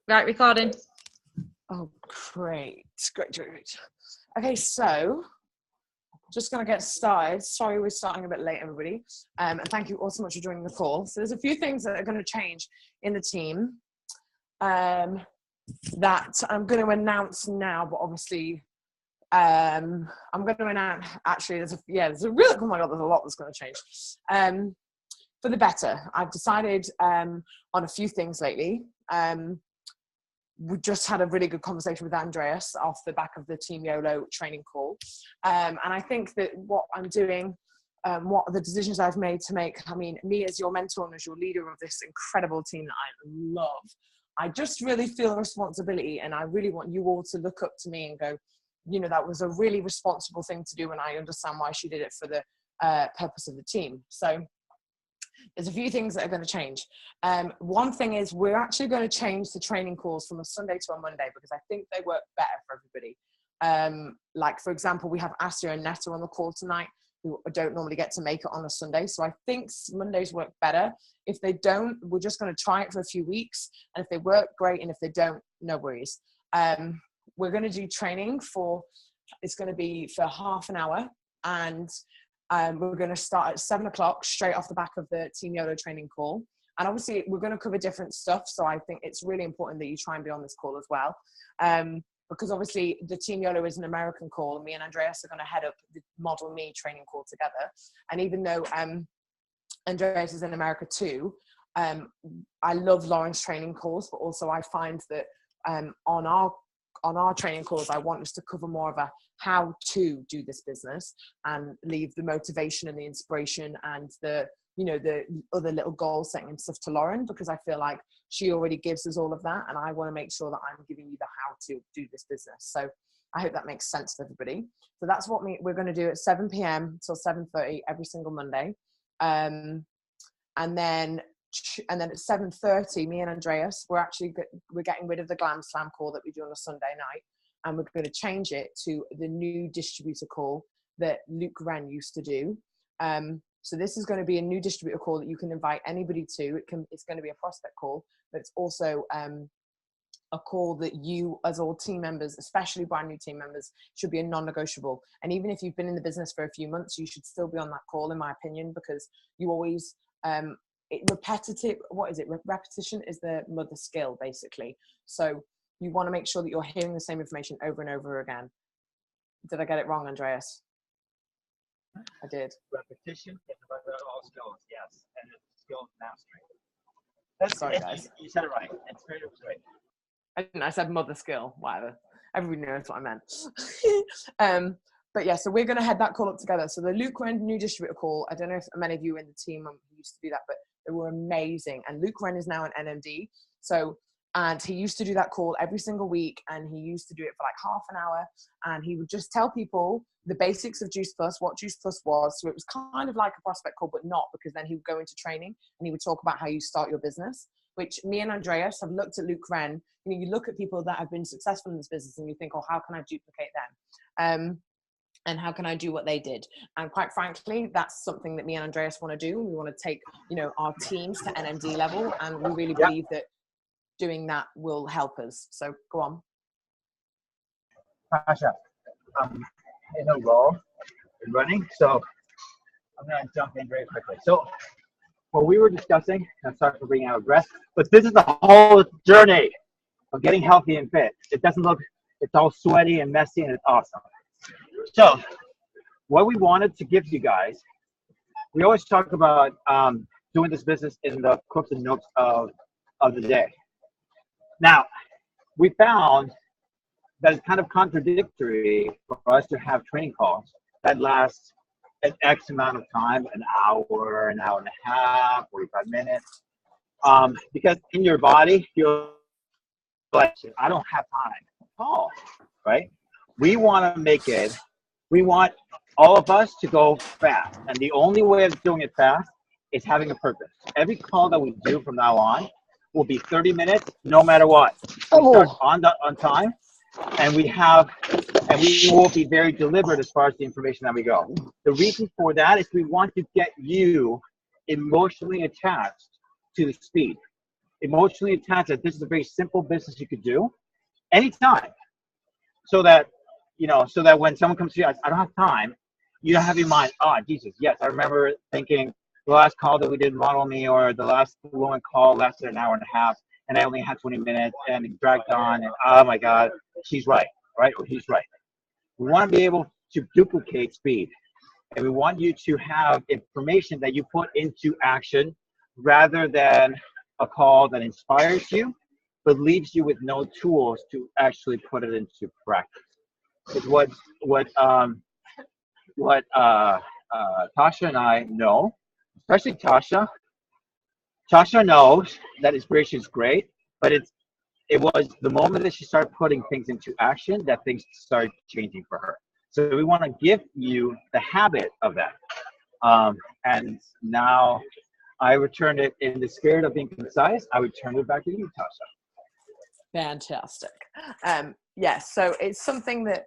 Right, recording. Oh, great. Great. Okay, so just going to get started. Sorry, we're starting a bit late, everybody. And thank you all so much for joining the call. So there's a few things that are going to change in the team that I'm going to announce now, but obviously I'm going to announce, actually, there's a real, oh my God, there's a lot that's going to change. For the better. I've decided on a few things lately. We just had a really good conversation with Andreas off the back of the Team YOLO training call. And I think that what I'm doing, what the decisions I've made to make, I mean, me as your mentor and as your leader of this incredible team that I love, I just really feel a responsibility, and I really want you all to look up to me and go, you know, that was a really responsible thing to do, and I understand why she did it for the purpose of the team. So there's a few things that are going to change. One thing is we're actually going to change the training calls from a Sunday to a Monday because I think they work better for everybody. Like, for example, we have Asia and Netta on the call tonight who don't normally get to make it on a Sunday. So I think Mondays work better. If they don't, we're just going to try it for a few weeks. And if they work, great. And if they don't, no worries. We're going to do training it's going to be for half an hour. And we're going to start at 7 o'clock straight off the back of the Team YOLO training call. And obviously we're going to cover different stuff. So I think it's really important that you try and be on this call as well. Because obviously the Team YOLO is an American call, and me and Andreas are going to head up the Model Me training call together. And even though Andreas is in America too, I love Lauren's training calls, but also I find that on our training calls, I want us to cover more of a how to do this business and leave the motivation and the inspiration and the other little goal setting and stuff to Lauren, because I feel like she already gives us all of that. And I want to make sure that I'm giving you the how to do this business. So I hope that makes sense to everybody. So that's what we're going to do at 7 p.m. till 7:30 every single Monday. And then at 7:30, me and Andreas, we're getting rid of the Glam Slam call that we do on a Sunday night, and we're going to change it to the new distributor call that Luke Wren used to do. So this is going to be a new distributor call that you can invite anybody to. It's going to be a prospect call, but it's also a call that you, as all team members, especially brand new team members, should be a non-negotiable. And even if you've been in the business for a few months, you should still be on that call, in my opinion, because you always repetition is the mother skill, basically. So you want to make sure that you're hearing the same information over and over again. Did I get it wrong, Andreas? I did. Repetition is the mother of all skills, yes, and it's skill mastery. Sorry, guys. You said it right. It's right. I said mother skill, whatever. Everybody knows what I meant. But yeah, so we're going to head that call up together. So the Luke Wren new distributor call, I don't know if many of you in the team used to do that, but they were amazing. And Luke Wren is now an NMD. And he used to do that call every single week, and he used to do it for like half an hour, and he would just tell people the basics of Juice Plus, what Juice Plus was. So it was kind of like a prospect call, but not, because then he would go into training and he would talk about how you start your business, which me and Andreas have looked at Luke Wren. You look at people that have been successful in this business and you think, oh, how can I duplicate them? And how can I do what they did? And quite frankly, that's something that me and Andreas want to do. We want to take, our teams to NMD level, and we really believe that doing that will help us. So go on. Pasha, in a roll and running, so I'm going to jump in very quickly. So what we were discussing, I'm sorry for being out of breath, but this is the whole journey of getting healthy and fit. It doesn't look, it's all sweaty and messy, and it's awesome. So what we wanted to give you guys, we always talk about doing this business in the crooks and nooks of the day. Now, we found that it's kind of contradictory for us to have training calls that last an X amount of time, an hour and a half, 45 minutes, because in your body, you're like, I don't have time to call, right? We want all of us to go fast. And the only way of doing it fast is having a purpose. Every call that we do from now on will be 30 minutes, no matter what. We start on time, and we will be very deliberate as far as the information that we go. The reason for that is we want to get you emotionally attached to the speed. emotionally attached that this is a very simple business you could do anytime. So that, so that when someone comes to you, I don't have time, you don't have in mind, oh, Jesus, yes, I remember thinking the last call that we did Model Me, or the last woman call lasted an hour and a half, and I only had 20 minutes, and it dragged on, and oh my God, she's right, or he's right. We want to be able to duplicate speed, and we want you to have information that you put into action rather than a call that inspires you, but leaves you with no tools to actually put it into practice. Because what Tasha and I know, especially Tasha. Tasha knows that inspiration is great, but it was the moment that she started putting things into action that things started changing for her. So we want to give you the habit of that. And now I return it in the spirit of being concise. I would turn it back to you, Tasha. Fantastic. Yes, so it's something that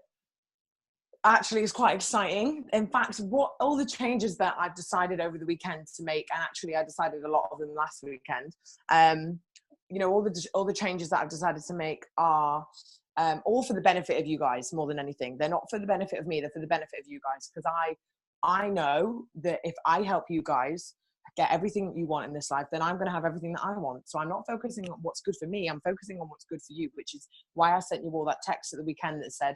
actually is quite exciting. In fact, what all the changes that I've decided over the weekend to make, and actually I decided a lot of them last weekend, all the changes that I've decided to make are all for the benefit of you guys more than anything. They're not for the benefit of me, they're for the benefit of you guys, because I know that if I help you guys get everything that you want in this life, then I'm going to have everything that I want. So I'm not focusing on what's good for me, I'm focusing on what's good for you, which is why I sent you all that text at the weekend that said,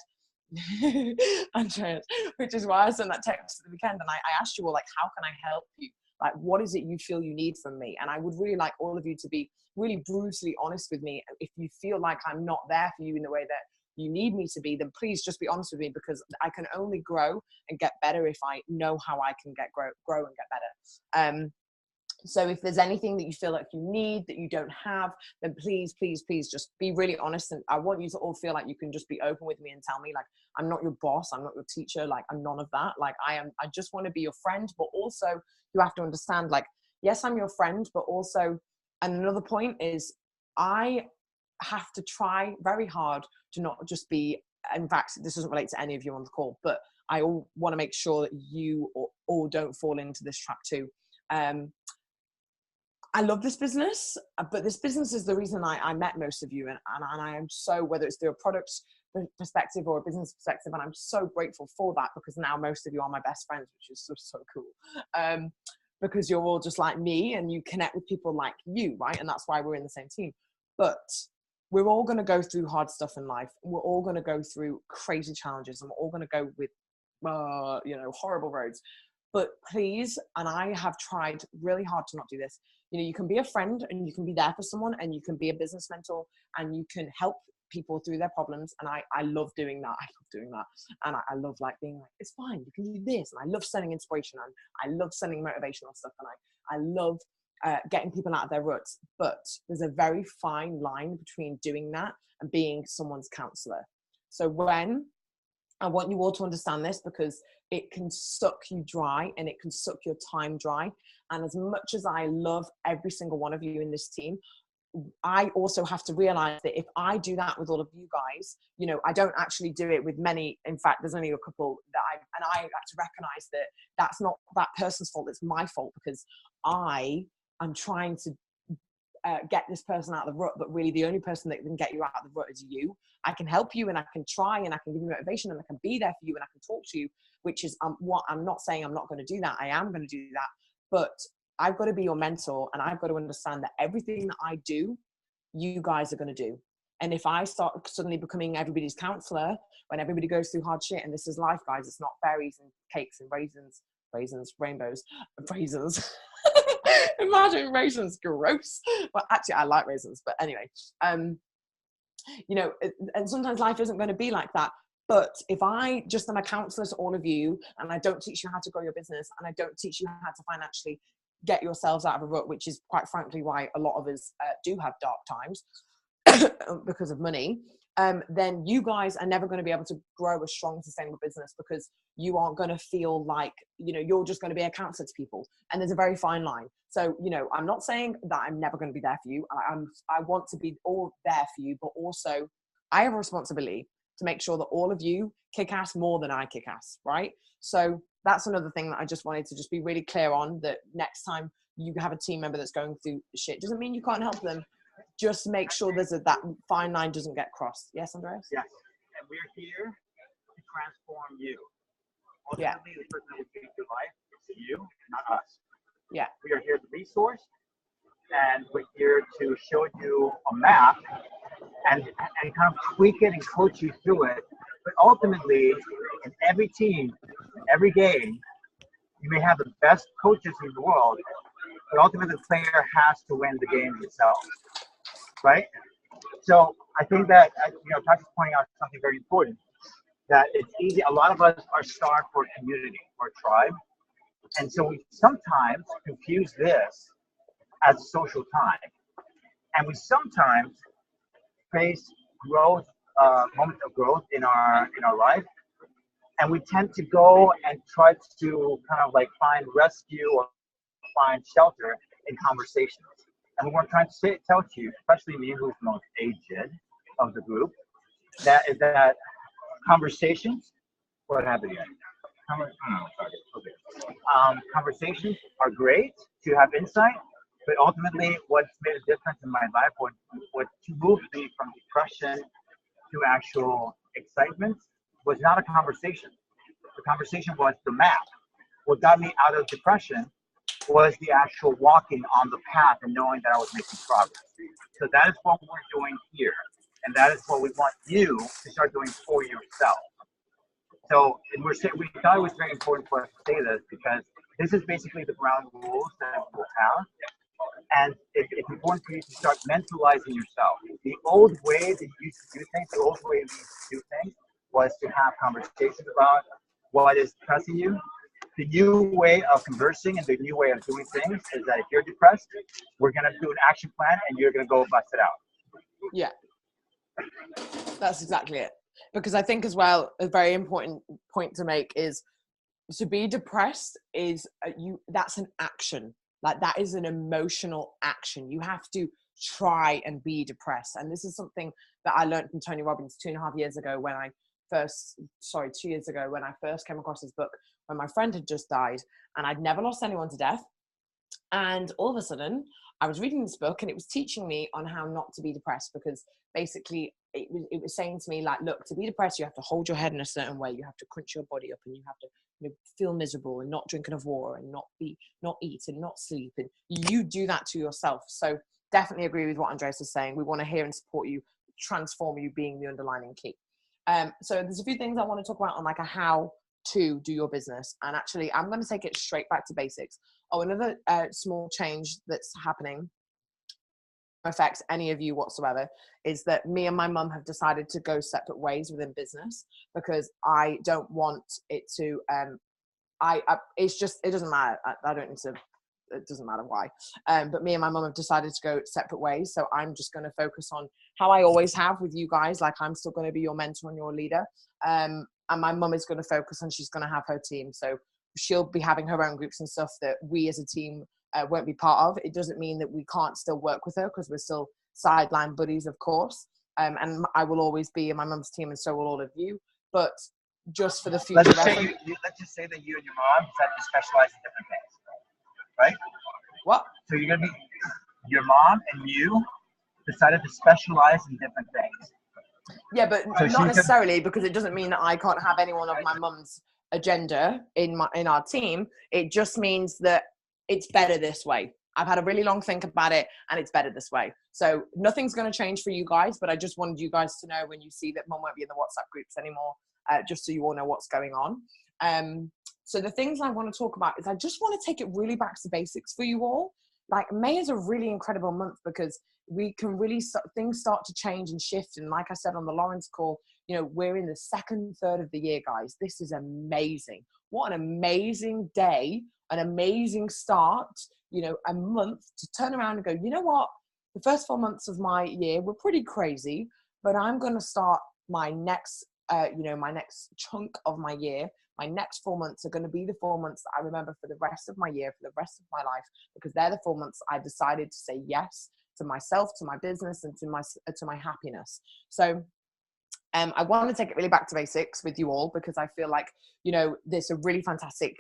Andreas, which is why I sent that text at the weekend, and I asked you all, like, how can I help you? Like, what is it you feel you need from me? And I would really like all of you to be really brutally honest with me. If you feel like I'm not there for you in the way that you need me to be, then please just be honest with me, because I can only grow and get better if I know how I can grow and get better. So if there's anything that you feel like you need that you don't have, then please, please, please just be really honest. And I want you to all feel like you can just be open with me and tell me, like, I'm not your boss, I'm not your teacher, like, I'm none of that. Like, I just want to be your friend, but also you have to understand, like, yes, I'm your friend, but also, and another point is, I have to try very hard to not just be, in fact, this doesn't relate to any of you on the call, but I want to make sure that you all don't fall into this trap too. I love this business, but this business is the reason I met most of you. And I am so, whether it's through a product perspective or a business perspective, and I'm so grateful for that, because now most of you are my best friends, which is so cool. Because you're all just like me and you connect with people like you, right? And that's why we're in the same team. But we're all going to go through hard stuff in life. We're all going to go through crazy challenges, and we're all going to go with, horrible roads. But please, and I have tried really hard to not do this, you can be a friend and you can be there for someone, and you can be a business mentor and you can help people through their problems. And I love doing that. And I love, like, being like, it's fine, you can do this. And I love sending inspiration, and I love sending motivational stuff, and I love getting people out of their ruts. But there's a very fine line between doing that and being someone's counselor. So I want you all to understand this, because it can suck you dry and it can suck your time dry. And as much as I love every single one of you in this team, I also have to realize that if I do that with all of you guys, I don't actually do it with many. In fact, there's only a couple that I have to recognize that that's not that person's fault. It's my fault, because I am trying to get this person out of the rut, but really the only person that can get you out of the rut is you. I can help you, and I can try, and I can give you motivation, and I can be there for you, and I can talk to you, which is what I'm not saying I'm not going to do that. I am going to do that, but I've got to be your mentor, and I've got to understand that everything that I do, you guys are going to do. And if I start suddenly becoming everybody's counselor when everybody goes through hard shit, and this is life, guys, it's not berries and cakes and raisins, rainbows, raisins. Imagine raisins, gross. Well, actually, I like raisins, but anyway, and sometimes life isn't going to be like that. But if I just am a counselor to all of you, and I don't teach you how to grow your business, and I don't teach you how to financially get yourselves out of a rut, which is quite frankly why a lot of us do have dark times because of money, then you guys are never going to be able to grow a strong, sustainable business, because you aren't going to feel like, you're just going to be a counselor to people. And there's a very fine line. So, I'm not saying that I'm never going to be there for you. I want to be all there for you, but also I have a responsibility to make sure that all of you kick ass more than I kick ass, right? So that's another thing that I just wanted to just be really clear on, that next time you have a team member that's going through shit, doesn't mean you can't help them. just make sure that fine line doesn't get crossed. Yes, Andreas? Yes. And we're here to transform you. Yeah. Ultimately, the person that will change your life is you, not us. Yeah. We are here as a resource, and we're here to show you a map and kind of tweak it and coach you through it. But ultimately, in every team, in every game, you may have the best coaches in the world, but ultimately the player has to win the game itself, right? So I think that, Tasha's pointing out something very important, that it's easy. A lot of us are starved for community or tribe. And so we sometimes confuse this as social time. And we sometimes face growth, moments of growth in our life. And we tend to go and try to kind of like find rescue or find shelter in conversations. And what I'm trying to tell to you, especially me, who's the most aged of the group, that is that conversations, what happened here? Conversations are great to have insight, but ultimately what's made a difference in my life, what moved me from depression to actual excitement was not a conversation. The conversation was the map. What got me out of depression was the actual walking on the path and knowing that I was making progress. So that is what we're doing here. And that is what we want you to start doing for yourself. So, and we thought it was very important for us to say this because this is basically the ground rules that we'll have. And it's important for you to start mentalizing yourself. The old way that you used to do things, the old way we used to do things was to have conversations about what is pressing you. The new way of conversing and the new way of doing things is that if you're depressed, we're going to do an action plan and you're going to go bust it out. Yeah, that's exactly it. Because I think as well, a very important point to make is to be depressed is that's an action. Like that is an emotional action. You have to try and be depressed. And this is something that I learned from Tony Robbins 2.5 years ago when 2 years ago when I first came across his book, when my friend had just died and I'd never lost anyone to death. And all of a sudden I was reading this book and it was teaching me on how not to be depressed, because basically it was saying to me, like, look, to be depressed, you have to hold your head in a certain way. You have to crunch your body up and you have to feel miserable and not drink enough water and not eat and not sleep. And you do that to yourself. So definitely agree with what Andreas is saying. We want to hear and support you, transform you being the underlying key. So there's a few things I want to talk about on like a how to do your business. And actually, I'm going to take it straight back to basics. Another small change that's happening, affects any of you whatsoever, is that me and my mum have decided to go separate ways within business, because I don't want it to it's just, it doesn't matter. I don't need to, it doesn't matter why, but me and my mum have decided to go separate ways. So I'm just going to focus on how I always have with you guys. Like, I'm still going to be your mentor and your leader, and my mum is going to focus on, she's going to have her team, so she'll be having her own groups and stuff that we as a team won't be part of. It doesn't mean that we can't still work with her, because we're still sideline buddies, of course. And I will always be in my mum's team, and so will all of you. But just for the future let's reference, just say that you and your mom decided to specialize in different things, right? what? So you're gonna be, your mom and you decided to specialize in different things. Yeah, but So not necessarily, because it doesn't mean that I can't have any one of my mum's agenda in our team. It just means that it's better this way. I've had a really long think about it, and it's better this way. So nothing's going to change for you guys, but I just wanted you guys to know when you see that mum won't be in the WhatsApp groups anymore, just so you all know what's going on. So the things I want to talk about is I just want to take it really back to basics for you all. Like, May is a really incredible month because we can really things start to change and shift. And like I said on the Lawrence call, we're in the second third of the year, guys. This is amazing. What an amazing day, an amazing start, a month to turn around and go, you know what? The first 4 months of my year were pretty crazy, but I'm going to start my next, my next chunk of my year. My next 4 months are going to be the 4 months that I remember for the rest of my year, for the rest of my life, because they're the 4 months I decided to say yes to myself, to my business, and to my happiness. So I want to take it really back to basics with you all, because I feel like, this is a really fantastic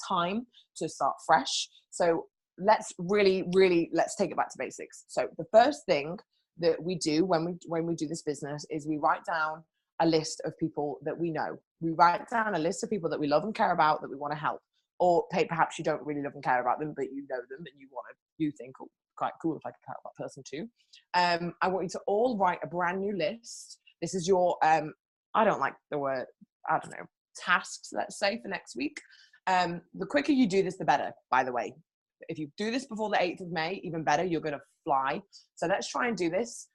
time to start fresh. So let's take it back to basics. So the first thing that we do when we do this business is we write down a list of people that we know. We write down a list of people that we love and care about, that we want to help. Or perhaps you don't really love and care about them, but you know them and you think, oh, quite cool if I could help that person too. I want you to all write a brand new list. This is your, I don't like the word, I don't know, tasks, let's say, for next week. The quicker you do this, the better, by the way. If you do this before the 8th of May, even better, you're going to fly. So let's try and do this,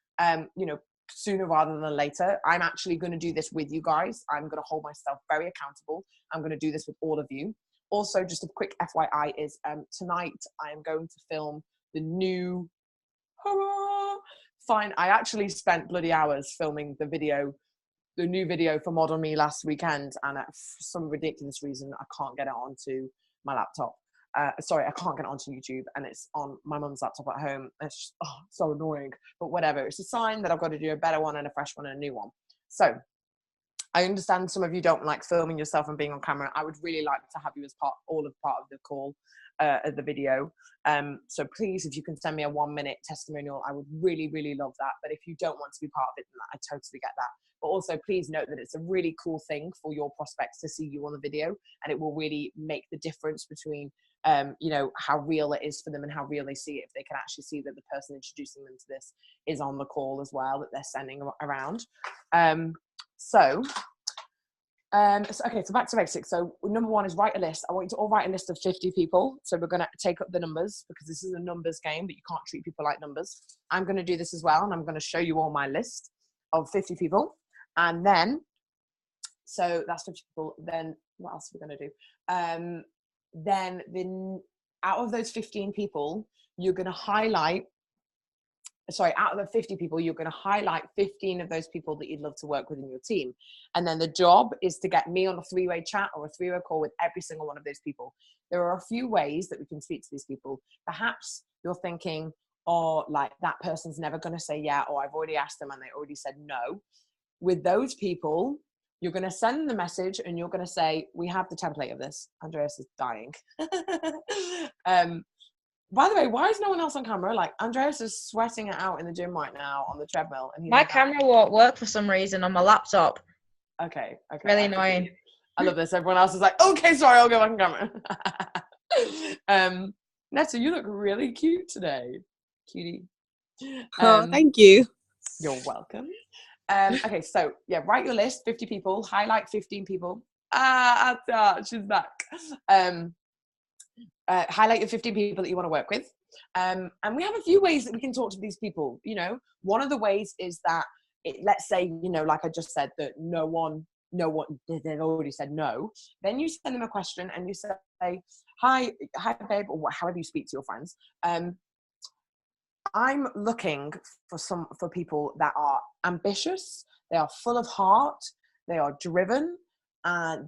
sooner rather than later. I'm actually going to do this with you guys. I'm going to hold myself very accountable. I'm going to do this with all of you. Also, just a quick FYI is tonight I am going to film the new, I actually spent bloody hours filming the new video for Model Me last weekend, and for some ridiculous reason I can't get it onto my laptop. I can't get it onto YouTube, and it's on my mum's laptop at home. It's just, so annoying, but whatever. It's a sign that I've got to do a better one and a fresh one and a new one. So I understand some of you don't like filming yourself and being on camera. I would really like to have you as part of the call, of the video. So please, if you can send me a 1-minute testimonial, I would really, really love that. But if you don't want to be part of it, then I totally get that. But also please note that it's a really cool thing for your prospects to see you on the video, and it will really make the difference between, how real it is for them and how real they see it, if they can actually see that the person introducing them to this is on the call as well, that they're sending around. So back to basics. So number 1 is write a list. I want you to all write a list of 50 people. So we're going to take up the numbers, because this is a numbers game, but you can't treat people like numbers. I'm going to do this as well, and I'm going to show you all my list of 50 people. And then, so that's 50 people. Then what else are we going to do? Then out of those 15 people, you're going to highlight, out of the 50 people, you're going to highlight 15 of those people that you'd love to work with in your team. And then the job is to get me on a 3-way chat or a 3-way call with every single one of those people. There are a few ways that we can speak to these people. Perhaps you're thinking, like that person's never going to say yeah, or I've already asked them and they already said no. With those people, you're going to send the message and you're going to say, we have the template of this. Andreas is dying. By the way, why is no one else on camera? Like, Andreas is sweating it out in the gym right now on the treadmill. And my camera won't work for some reason on my laptop. Okay. Really annoying. I love this. Everyone else is like, okay, sorry, I'll go on camera. Netta, you look really cute today. Cutie. Thank you. You're welcome. Okay, so yeah, write your list, 50 people, highlight 15 people. She's back. Highlight your 15 people that you want to work with. And we have a few ways that we can talk to these people. One of the ways is that, let's say, like I just said, that no one, they've already said no. Then you send them a question and you say, hi babe, or however you speak to your friends. I'm looking for people that are ambitious, they are full of heart, they are driven,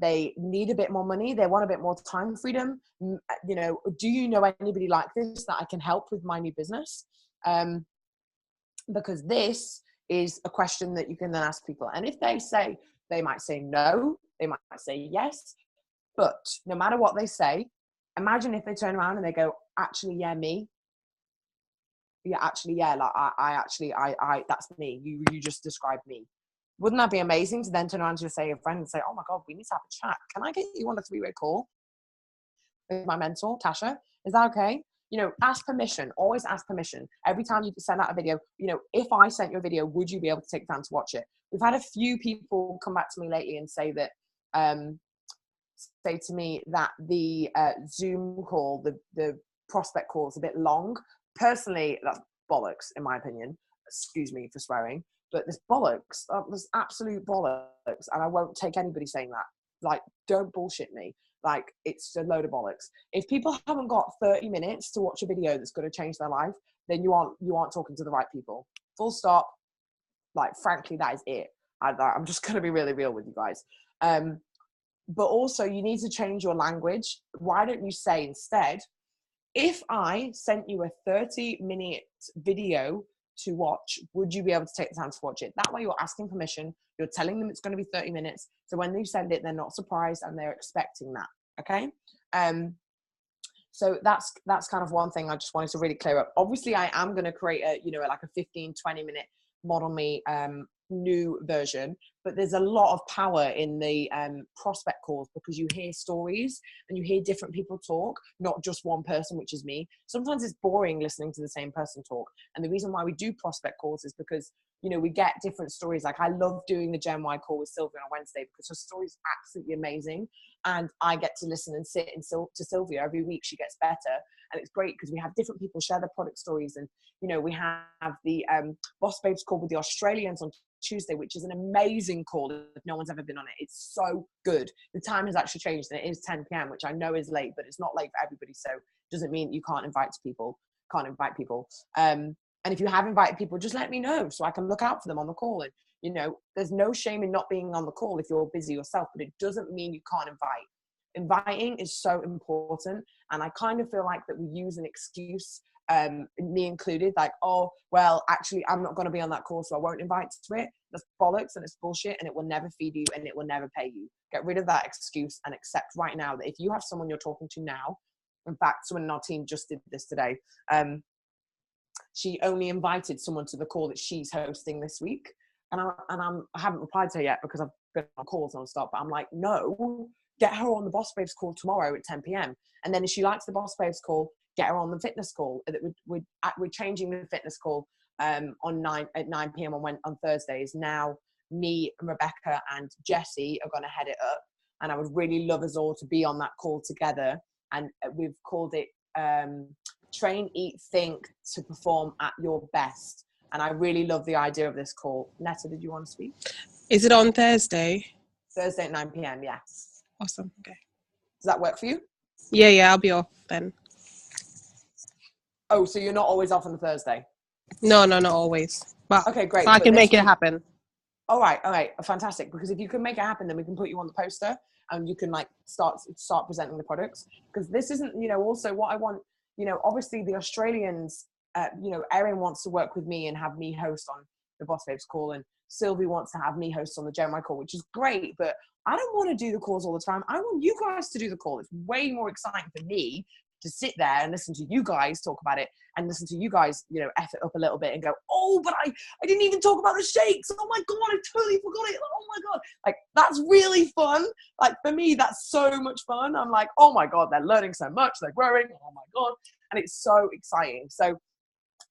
they need a bit more money, they want a bit more time freedom. Do you know anybody like this that I can help with my new business? Because this is a question that you can then ask people. And if they might say no, they might say yes, but no matter what they say, imagine if they turn around and they go, actually, yeah, me. Yeah, actually, yeah, like I that's me. You just described me. Wouldn't that be amazing to then turn around to a friend and say, oh my God, we need to have a chat. Can I get you on a 3-way call with my mentor, Tasha? Is that okay? Ask permission. Always ask permission. Every time you send out a video, if I sent you a video, would you be able to take time to watch it? We've had a few people come back to me lately and say that, the Zoom call, the prospect call is a bit long. Personally, that's bollocks, in my opinion. Excuse me for swearing, but this bollocks. That was absolute bollocks, and I won't take anybody saying that. Like, don't bullshit me. Like, it's a load of bollocks. If people haven't got 30 minutes to watch a video that's going to change their life, then you aren't talking to the right people. Full stop. Like, frankly, that is it. I'm just going to be really real with you guys. But also, you need to change your language. Why don't you say instead, if I sent you a 30-minute video to watch, would you be able to take the time to watch it? That way you're asking permission. You're telling them it's going to be 30 minutes. So when you send it, they're not surprised and they're expecting that. Okay. So that's kind of one thing I just wanted to really clear up. Obviously, I am going to create a, like a 15, 20-minute Model Me new version, but there's a lot of power in the prospect calls, because you hear stories and you hear different people talk, not just one person, which is me. Sometimes it's boring listening to the same person talk. And the reason why we do prospect calls is because, we get different stories. Like, I love doing the Gen Y call with Sylvia on Wednesday because her story is absolutely amazing. And I get to listen and sit to Sylvia every week. She gets better. And it's great because we have different people share their product stories. And, we have the Boss Babes call with the Australians on Tuesday, which is an amazing call if no one's ever been on it. It's so good. The time has actually changed and it is 10 p.m., which I know is late, but it's not late for everybody. So it doesn't mean you can't invite people. And if you have invited people, just let me know so I can look out for them on the call. And, there's no shame in not being on the call if you're busy yourself, but it doesn't mean you can't invite. Inviting is so important. And I kind of feel like that we use an excuse, me included, like, oh, well, actually, I'm not going to be on that call, so I won't invite to it. That's bollocks and it's bullshit, and it will never feed you and it will never pay you. Get rid of that excuse and accept right now that if you have someone you're talking to now, in fact, someone in our team just did this today, she only invited someone to the call that she's hosting this week. And I haven't replied to her yet because I've been on calls nonstop, but I'm like, no, get her on the Boss Babes call tomorrow at 10 p.m. And then if she likes the Boss Babes call, get her on the fitness call. We're changing the fitness call at 9 p.m. on Thursdays. Now, me and Rebecca and Jessie are going to head it up. And I would really love us all to be on that call together. And we've called it Train, Eat, Think to Perform at Your Best. And I really love the idea of this call. Netta, did you want to speak? Is it on Thursday? Thursday at 9 p.m., yeah. Awesome. Okay. Does that work for you? Yeah, I'll be off then. Oh, so you're not always off on the Thursday? No, not always. But okay, great. I can make it happen. All right, fantastic. Because if you can make it happen, then we can put you on the poster and you can like start presenting the products. Because this isn't, also what I want, obviously the Australians, Erin wants to work with me and have me host on the Boss Babes call, and Sylvie wants to have me host on the Gen Y call, which is great, but I don't want to do the calls all the time. I want you guys to do the call. It's way more exciting for me to sit there and listen to you guys talk about it and listen to you guys, F it up a little bit and go, oh, but I didn't even talk about the shakes. Oh my God, I totally forgot it. Oh my God. Like, that's really fun. Like, for me, that's so much fun. I'm like, oh my God, they're learning so much. They're growing. Oh my God. And it's so exciting. So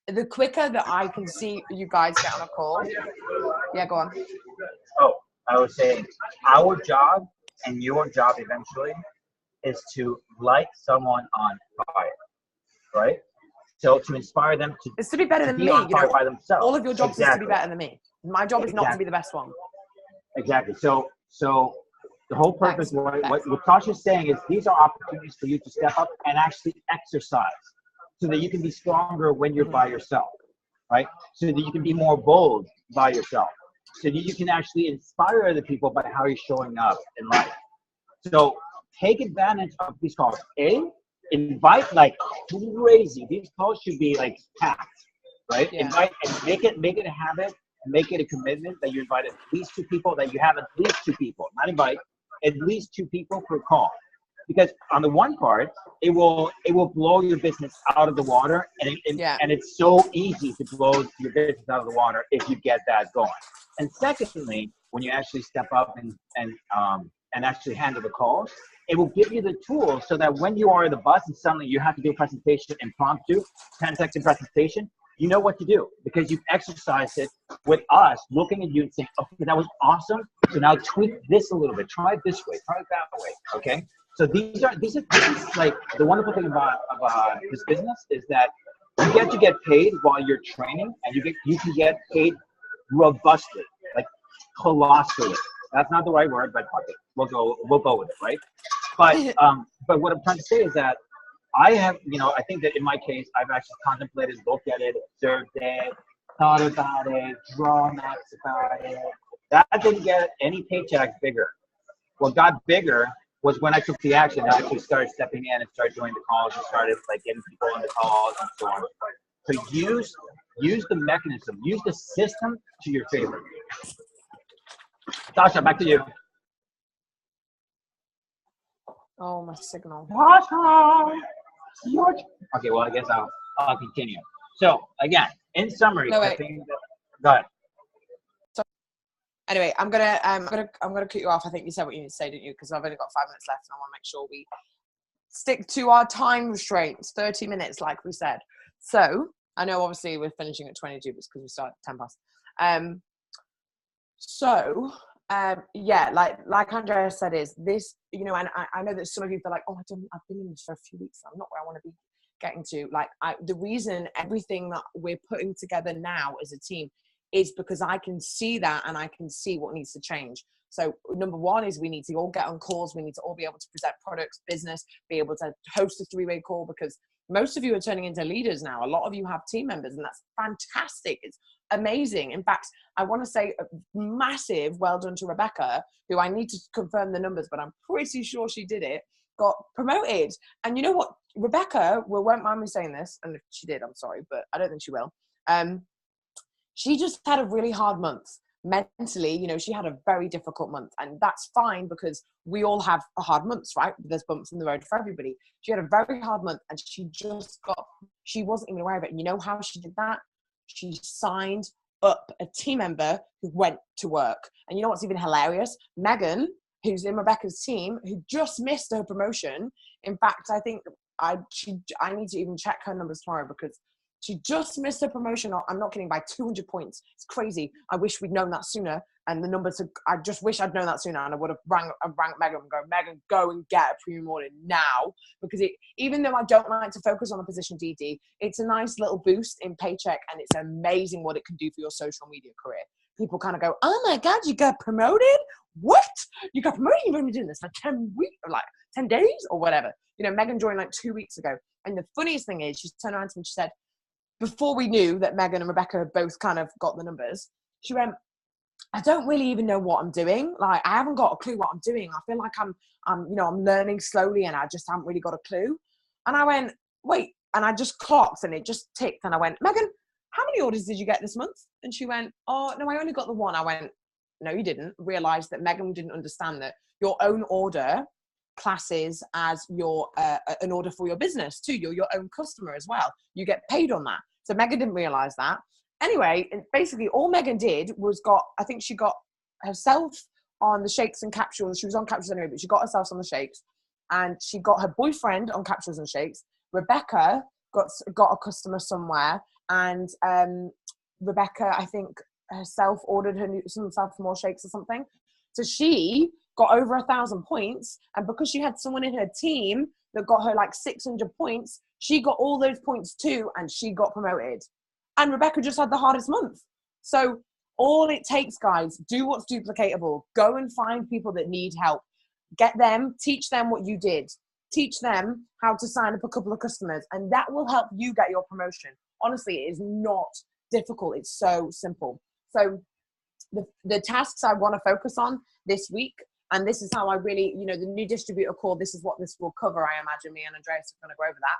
the quicker that I can see you guys get on a call. Yeah, go on. Oh, I was saying our job and your job eventually is to light someone on fire, right? So to inspire them to it's to be better than me, on fire by themselves. All of your jobs is to be better than me. My job is not to be the best one. Exactly. So the whole purpose, what Tasha's saying is these are opportunities for you to step up and actually exercise so that you can be stronger when you're by yourself, right? So that you can be more bold by yourself. So that you can actually inspire other people by how you're showing up in life. So take advantage of these calls. Invite like crazy. These calls should be like packed, right? Yeah. Invite and make it a habit, make it a commitment that you invite at least 2 people, that you have at least 2 people, not invite, at least 2 people per call. Because on the one part, it will blow your business out of the water, and it's so easy to blow your business out of the water if you get that going. And secondly, when you actually step up and actually handle the calls, it will give you the tools so that when you are at the bus and suddenly you have to do a presentation impromptu, 10-second presentation, you know what to do because you've exercised it with us, looking at you and saying, okay, that was awesome. So now tweak this a little bit. Try it this way. Try it that way. Okay. So this is like the wonderful thing about this business is that you get paid while you're training, and you can get paid robustly, like colossally. That's not the right word, but okay, we'll go with it, right? But what I'm trying to say is that I have, I think that in my case, I've actually contemplated, looked at it, observed it, thought about it, drawn maps about it. That didn't get any paychecks bigger. What got bigger was when I took the action and actually started stepping in and started doing the calls and started like getting people on the calls and so on. So use the mechanism, use the system to your favor. Tasha, back to you. Oh, my signal. Tasha! What? Okay, well, I guess I'll continue. So again, in summary, No, the wait. thing that, go ahead. Anyway, I'm gonna cut you off. I think you said what you need to say, didn't you? Because I've only got 5 minutes left, and I want to make sure we stick to our time restraints. 30 minutes, like we said. So I know obviously we're finishing at 22, because we started at 10 past. Yeah, like Andrea said, is this, you know, and I know that some of you feel like, oh, I've been in this for a few weeks, I'm not where I want to be getting to. Like, the reason everything that we're putting together now as a team is because I can see that, and I can see what needs to change. So number one is we need to all get on calls. We need to all be able to present products, business, be able to host a three-way call, because most of you are turning into leaders now. A lot of you have team members, and that's fantastic. It's amazing. In fact, I want to say a massive well done to Rebecca, who I need to confirm the numbers, but I'm pretty sure she did it, got promoted. And you know what? Rebecca won't mind me saying this, and if she did, I'm sorry, but I don't think she will. She just had a really hard month. Mentally, you know, she had a very difficult month, and that's fine, because we all have hard months, right? There's bumps in the road for everybody. She had a very hard month, and she wasn't even aware of it. And you know how she did that? She signed up a team member who went to work. And you know what's even hilarious? Megan, who's in Rebecca's team, who just missed her promotion. In fact, I think I need to even check her numbers tomorrow, because she just missed her promotion. I'm not kidding, by 200 points. It's crazy. I wish we'd known that sooner. And the numbers, I just wish I'd known that sooner, and I would have rang Megan and go, Megan, go and get a premium order now. Because even though I don't like to focus on the position DD, it's a nice little boost in paycheck, and it's amazing what it can do for your social media career. People kind of go, oh my God, you got promoted? What? You got promoted? You've been doing this for 10 weeks, or like 10 days or whatever. You know, Megan joined like 2 weeks ago. And the funniest thing is, she turned around to me and she said, before we knew that Megan and Rebecca had both kind of got the numbers, she went, I don't really even know what I'm doing. Like, I haven't got a clue what I'm doing. I feel like I'm learning slowly, and I just haven't really got a clue. And I went, wait, and I just clocked, and it just ticked. And I went, Megan, how many orders did you get this month? And she went, oh, no, I only got the one. I went, no, you didn't. Realized that Megan didn't understand that your own order classes as your an order for your business too. You're your own customer as well. You get paid on that. So Megan didn't realize that. Anyway, basically all Megan did was I think she got herself on the shakes and capsules. She was on capsules anyway, but she got herself on the shakes, and she got her boyfriend on capsules and shakes. Rebecca got a customer somewhere, and Rebecca, I think herself ordered herself more shakes or something. So she got over 1,000 points, and because she had someone in her team that got her like 600 points, she got all those points too, and she got promoted. And Rebecca just had the hardest month. So all it takes, guys, do what's duplicatable. Go and find people that need help. Get them, teach them what you did. Teach them how to sign up a couple of customers, and that will help you get your promotion. Honestly, it is not difficult. It's so simple. So the tasks I want to focus on this week, and this is how I really, you know, the new distributor call, this is what this will cover. I imagine me and Andreas are going to go over that.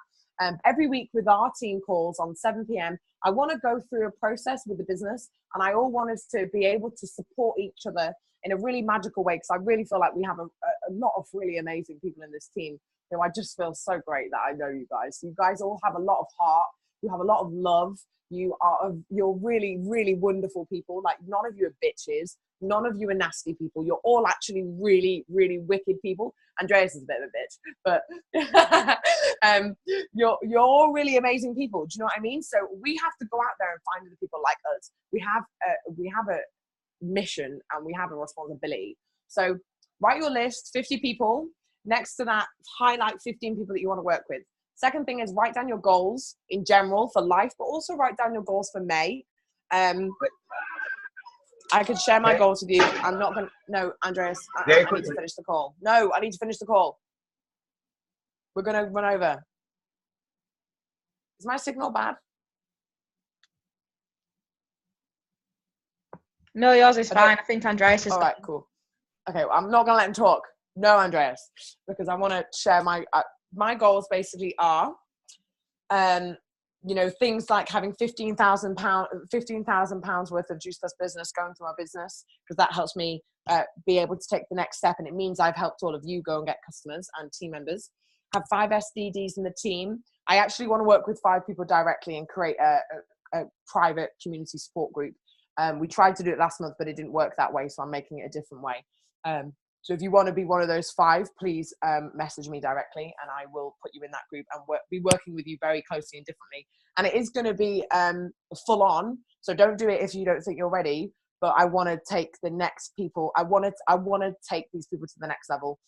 Every week with our team calls on 7 p.m., I want to go through a process with the business, and I all want us to be able to support each other in a really magical way, because I really feel like we have a lot of really amazing people in this team who I just feel so great that I know you guys. You guys all have a lot of heart. You have a lot of love. You're really, really wonderful people. Like, none of you are bitches. None of you are nasty people. You're all actually really, really wicked people. Andreas is a bit of a bitch, but you're all really amazing people. Do you know what I mean? So we have to go out there and find other people like us. We have a mission, and we have a responsibility. So write your list, 50 people. Next to that, highlight 15 people that you want to work with. Second thing is, write down your goals in general for life, but also write down your goals for May. I could share my goals with you. I'm not going to, no, Andreas, I need to finish the call. No, I need to finish the call. We're going to run over. Is my signal bad? No, yours is fine. I think Andreas is. All right, cool. Okay, well, I'm not going to let him talk. No, Andreas, because I want to share my goals basically are, you know, things like having £15,000 worth of Juice Plus business going through my business, because that helps me be able to take the next step, and it means I've helped all of you go and get customers and team members. have 5 SDDs in the team. I actually want to work with 5 people directly and create a private community support group. We tried to do it last month, but it didn't work that way, so I'm making it a different way. So if you want to be one of those 5, please message me directly, and I will put you in that group and be working with you very closely and differently. And it is going to be full on, so don't do it if you don't think you're ready. But I want to take the next people. I want to take these people to the next level.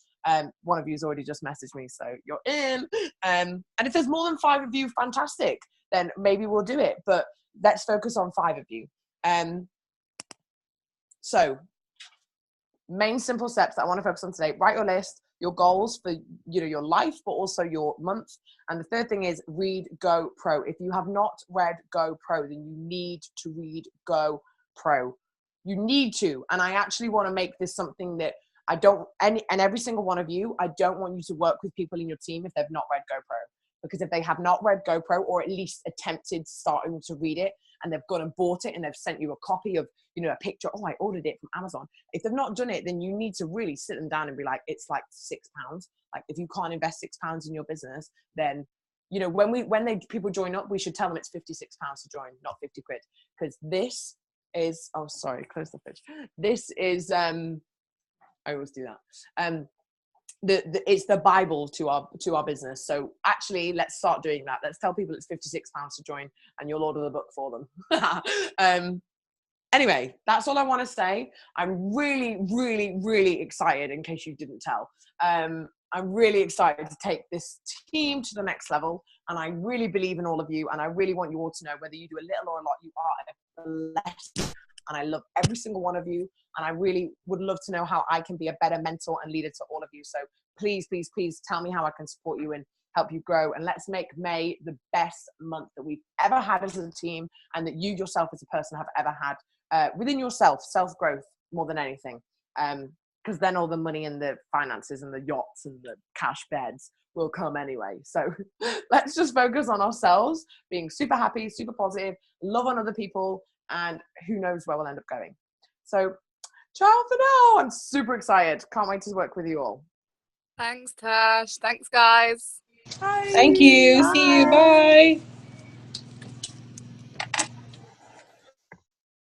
One of you has already just messaged me, so you're in. And if there's more than 5 of you, fantastic. Then maybe we'll do it. But let's focus on 5 of you. So main simple steps that I want to focus on today: write your list, your goals for your life, but also your month. And the third thing is read Go Pro. If you have not read Go Pro, then you need to read Go Pro. You need to. And I actually want to make this something that I don't, and every single one of you, I don't want you to work with people in your team if they've not read Go Pro. Because if they have not read Go Pro, or at least attempted starting to read it, and they've gone and bought it and they've sent you a copy of, a picture, oh, I ordered it from Amazon. If they've not done it, then you need to really sit them down and be like, it's like £6. Like, if you can't invest £6 in your business, then, when people join up, we should tell them it's £56 to join, not 50 quid. Because this is, oh, sorry, close the fridge. This is, I always do that. It's the Bible to our business. So actually, let's start doing that. Let's tell people it's £56 to join, and you'll order the book for them. Anyway, that's all I want to say. I'm really, really, really excited, in case you didn't tell. I'm really excited to take this team to the next level, and I really believe in all of you, and I really want you all to know, whether you do a little or a lot, you are blessed. And I love every single one of you. And I really would love to know how I can be a better mentor and leader to all of you. So please, please, please tell me how I can support you and help you grow. And let's make May the best month that we've ever had as a team, and that you yourself as a person have ever had within yourself, self-growth more than anything. Because then all the money and the finances and the yachts and the cash beds will come anyway. So let's just focus on ourselves, being super happy, super positive, love on other people, and who knows where we'll end up going. So ciao for now. I'm super excited. Can't wait to work with you all. Thanks, Tash. Thanks, guys. Bye. Thank you. See you. Bye.